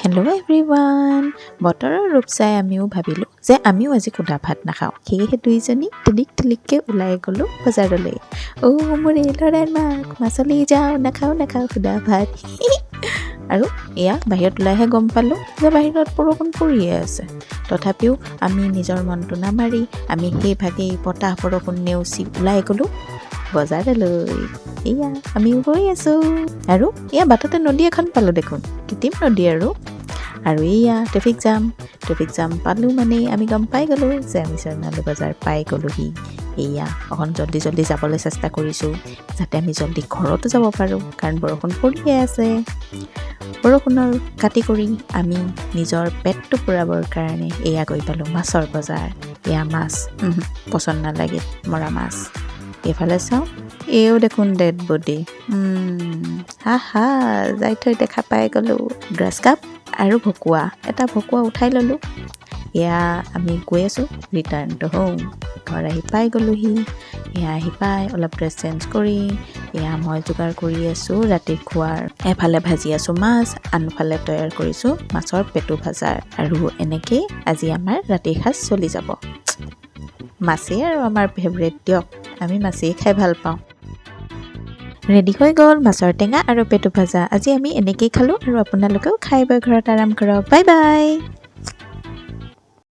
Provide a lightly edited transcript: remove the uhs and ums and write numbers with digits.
hello' everyone বতৰৰ ৰূপ চাই আমিও ভাবিলোঁ যে আমিও আজি সুদা ভাত নাখাওঁ সেয়েহে দুইজনী টিলিককৈ ওলাই গ'লোঁ বজাৰলৈ মোৰ এই ল'ৰাৰ মাছলৈ যাওঁ নাখাওঁ সুদা ভাত আৰু এয়া বাহিৰত ওলাইহে গম পালোঁ যে বাহিৰত বৰষুণ পৰিয়ে আছে তথাপিও আমি নিজৰ মনটো নামাৰি আমি সেইভাগেই বতাহ বৰষুণ নেওচি ওলাই গ'লোঁ বজাৰলৈ এয়া আমিও গৈ আছোঁ আৰু এয়া বাটতে নদী এখন পালোঁ দেখোন কৃত্ৰিম নদী আৰু এয়া ট্ৰেফিক জাম পালোঁ মানে আমি গম পাই গ'লোঁ যে আমি চৰ্ণালী বজাৰ পাই গ'লোহি এয়া অকণ জল্দি যাবলৈ চেষ্টা কৰিছোঁ যাতে আমি জল্দি ঘৰতো যাব পাৰোঁ কাৰণ বৰষুণ পৰিয়ে আছে বৰষুণৰ কাটি কৰি আমি নিজৰ পেটটো পূৰাবৰ কাৰণে এয়া গৈ পালোঁ মাছৰ বজাৰ এয়া মাছ পচন্দ নালাগে মৰা মাছ এইফালে চাওঁ এও দেখোন ডেড বডি হা যাই থৈ দেখা পাই গ'লোঁ গ্ৰাছ কাপ আৰু এটা ভকুৱা উঠাই ল'লোঁ এয়া আমি গৈ আছোঁ ৰিটাৰ্ণ টু হোম ঘৰ আহি পাই গ'লোহি এয়া আহি পাই অলপ ড্ৰেছ চেঞ্জ কৰি এয়া মই যোগাৰ কৰি আছোঁ ৰাতি খোৱাৰ এফালে ভাজি আছোঁ মাছ আনফালে তৈয়াৰ কৰিছোঁ মাছৰ পেটু ভাজাৰ আৰু এনেকেই আজি আমাৰ ৰাতিৰ সাজ চলি যাব মাছেই আৰু আমাৰ ফেভৰেট দিয়ক আমি মাছেই খাই ভাল পাওঁ ৰেডি হৈ গ'ল মাছৰ টেঙা আৰু পেটু ভাজা আজি আমি এনেকেই খালোঁ আৰু আপোনালোকেও খাই বৈ ঘৰত আৰাম কৰক বাই